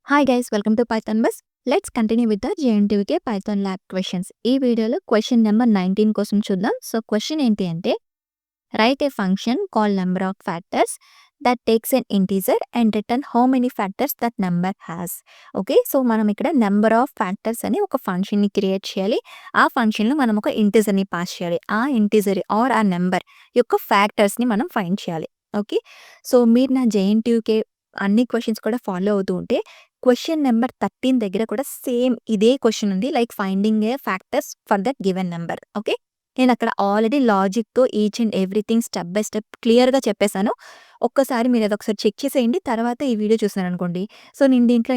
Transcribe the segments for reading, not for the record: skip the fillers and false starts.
Hi guys, welcome to Python bus. Let's continue with the JNTUK Python lab questions. ఈ వీడియోలో question number 19 కోసం చూద్దాం. So question ఏంటి అంటే, right a function call number of factors that takes n integer and return how many factors that number has. Okay, so మనం ఇక్కడ number of factors అని ఒక ఫంక్షన్ని క్రియేట్ చేయాలి. ఆ ఫంక్షన్లో మనం ఒక ఇంటీజర్ని పాస్ చేయాలి. ఆ ఇంటీజర్ ఆర్ ఆ నెంబర్ యొక్క ఫ్యాక్టర్స్ని మనం ఫైండ్ చేయాలి. ఓకే, సో మీరు నా జేఎన్టీయూకే అన్ని క్వశ్చన్స్ కూడా ఫాలో అవుతూ ఉంటే క్వశ్చన్ నెంబర్ 13 దగ్గర కూడా సేమ్ ఇదే క్వశ్చన్ ఉంది, like finding a factors for that given number. Okay, నేను అక్కడ ఆల్రెడీ లాజిక్తో each and everything step by step క్లియర్గా చెప్పేశాను. ఒక్కసారి మీరు అది ఒకసారి చెక్ చేసేయండి, తర్వాత ఈ వీడియో చూసాను అనుకోండి. సో నేను దీంట్లో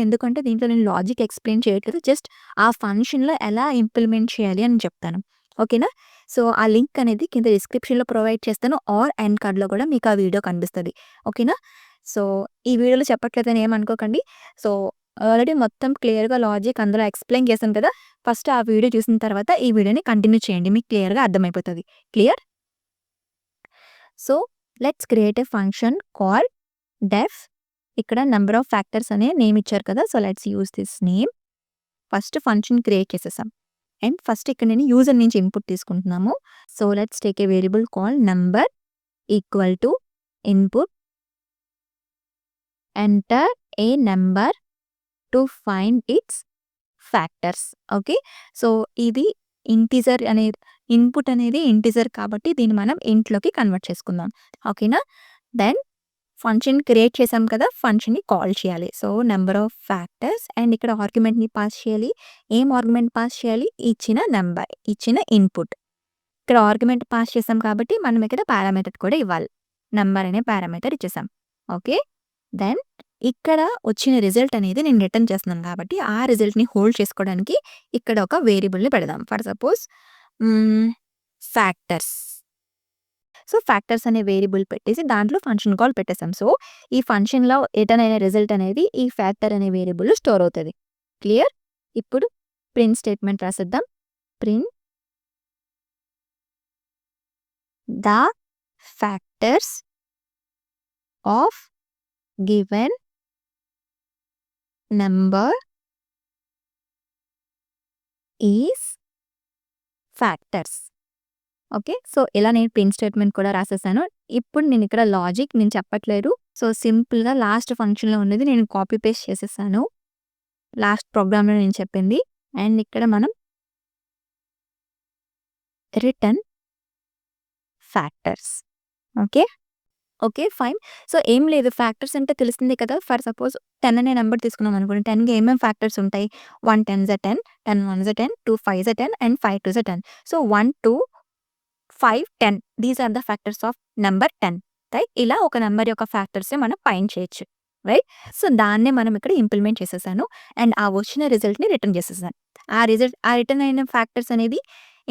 నేను లాజిక్ ఎక్స్ప్లెయిన్ చేయట్లేదు, జస్ట్ ఆ ఫంక్షన్లో ఎలా ఇంప్లిమెంట్ చేయాలి అని చెప్తాను. ఓకేనా? సో ఆ లింక్ అనేది కింద డిస్క్రిప్షన్లో ప్రొవైడ్ చేస్తాను, ఆర్ ఎండ్ కార్డ్లో కూడా మీకు ఆ వీడియో కనిపిస్తుంది. ఓకేనా? సో ఈ వీడియోలో చెప్పట్లేదని ఏమనుకోకండి. సో ఆల్రెడీ మొత్తం క్లియర్గా లాజిక్ అందులో ఎక్స్ప్లెయిన్ చేశాను కదా. ఫస్ట్ ఆ వీడియో చూసిన తర్వాత ఈ వీడియోని కంటిన్యూ చేయండి, మీకు క్లియర్గా అర్థమైపోతుంది. Clear? So let's create a function call def. ఇక్కడ నెంబర్ ఆఫ్ ఫ్యాక్టర్స్ అనే నేమ్ ఇచ్చారు కదా. So let's use this name. First function create చేసేసాం అండ్ ఫస్ట్ ఇక్కడ నేను యూజర్ నుంచి ఇన్పుట్ తీసుకుంటున్నాము. So let's take a variable call number equal to input, enter a number to find its factors. Okay, so ఇది integer అనేది, input అనేది integer కాబట్టి దీన్ని మనం ఇంట్లోకి కన్వర్ట్ చేసుకుందాం. ఓకేనా? దెన్ ఫంక్షన్ క్రియేట్ చేసాం కదా, ఫంక్షన్ని కాల్ చేయాలి. So number of factors and ఇక్కడ ఆర్గ్యుమెంట్ని పాస్ చేయాలి. ఏం ఆర్గ్యుమెంట్ పాస్ చేయాలి? ఇచ్చిన నెంబర్, ఇచ్చిన ఇన్పుట్. ఇక్కడ ఆర్గ్యుమెంట్ పాస్ చేసాం కాబట్టి మనం ఇక్కడ పారామీటర్ కూడా ఇవ్వాలి. నెంబర్ అనే పారామీటర్ ఇచ్చేసాం. ఓకే, దెన్ ఇక్కడ వచ్చిన రిజల్ట్ అనేది నేను రిటర్న్ చేస్తున్నాను కాబట్టి ఆ రిజల్ట్ని హోల్డ్ చేసుకోవడానికి ఇక్కడ ఒక వేరియబుల్ని పెడదాం. For suppose factors. So factors అనే వేరియబుల్ పెట్టేసి దాంట్లో ఫంక్షన్ కాల్ పెట్టేసాం. సో ఈ ఫంక్షన్లో రిటర్న్ అయిన రిజల్ట్ అనేది ఈ ఫ్యాక్టర్ అనే వేరియబుల్లో స్టోర్ అవుతుంది. క్లియర్? ఇప్పుడు ప్రింట్ స్టేట్మెంట్ రాసేద్దాం. Print the factors of given number is factors. Okay, so ఇలా నేను ప్రింట్ స్టేట్మెంట్ కూడా రాసేసాను. ఇప్పుడు నేను ఇక్కడ లాజిక్ నేను చెప్పట్లేదు. సో సింపుల్గా లాస్ట్ ఫంక్షన్లో ఉన్నది నేను కాపీ పేస్ట్ చేసేసాను, లాస్ట్ ప్రోగ్రామ్లో నేను చెప్పింది. అండ్ ఇక్కడ మనం return factors. Okay okay fine. So ఏం లేదు, ఫ్యాక్టర్స్ అంటే తెలిసిందే కదా. ఫర్ సపోజ్ 10 అనే నెంబర్ తీసుకున్నాం అనుకోండి. 10కి ఏమేమి ఫ్యాక్టర్స్ ఉంటాయి? 1 10s are 10, 10 1s are 10, 2 5s are 10 and 5 2s are 10. So 1 2 5 10 these are the factors of number 10. Right? ఇలా ఒక నెంబర్ యొక్క ఫ్యాక్టర్స్ మనం ఫైండ్ చేయొచ్చు. రైట్? సో దాన్నే మనం ఇక్కడ ఇంప్లిమెంట్ చేసేసాను అండ్ ఆ వచ్చిన రిజల్ట్ని రిటర్న్ చేసేసాను. ఆ రిటర్న్ అయిన ఫ్యాక్టర్స్ అనేది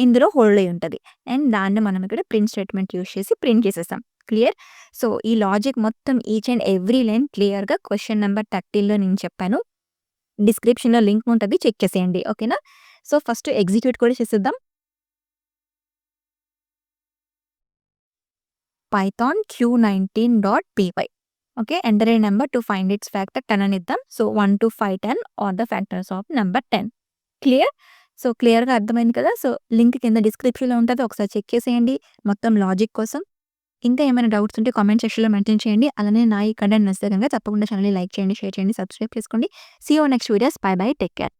ఇందులో హోల్డ్ అయి ఉంటుంది అండ్ దాన్ని మనం ఇక్కడ ప్రింట్ స్టేట్మెంట్ యూస్ చేసి ప్రింట్ చేసేసాం. క్లియర్? సో ఈ లాజిక్ మొత్తం ఈచ్ అండ్ ఎవ్రీ లైన్ క్లియర్గా క్వశ్చన్ నెంబర్ 13లో నేను చెప్పాను. డిస్క్రిప్షన్లో లింక్ ఉంటుంది, చెక్ చేసేయండి. ఓకేనా? సో ఫస్ట్ ఎగ్జిక్యూట్ కూడా చేసేద్దాం. pythonforbeginner.py. Okay, enter a number to find its factor 10 అని ఇద్దాం. So 1 2 5 10 are the factors of number 10. Clear? So క్లియర్గా అర్థమైంది కదా. సో లింక్ కింద డిస్క్రిప్షన్లో ఉంటుంది, ఒకసారి చెక్ చేసేయండి మొత్తం లాజిక్ కోసం. ఇంకా ఏమైనా డౌట్స్ ఉంటే కామెంట్ సెక్షన్లో మెన్షన్ చేయండి. అలానే నా ఈ కంటెంట్ నచ్చితే కనుక తప్పకుండా ఛానల్ని లైక్ చేయండి, షేర్ చేయండి, సబ్స్క్రైబ్ చేసుకోండి. See you next videos. Bye bye, take care.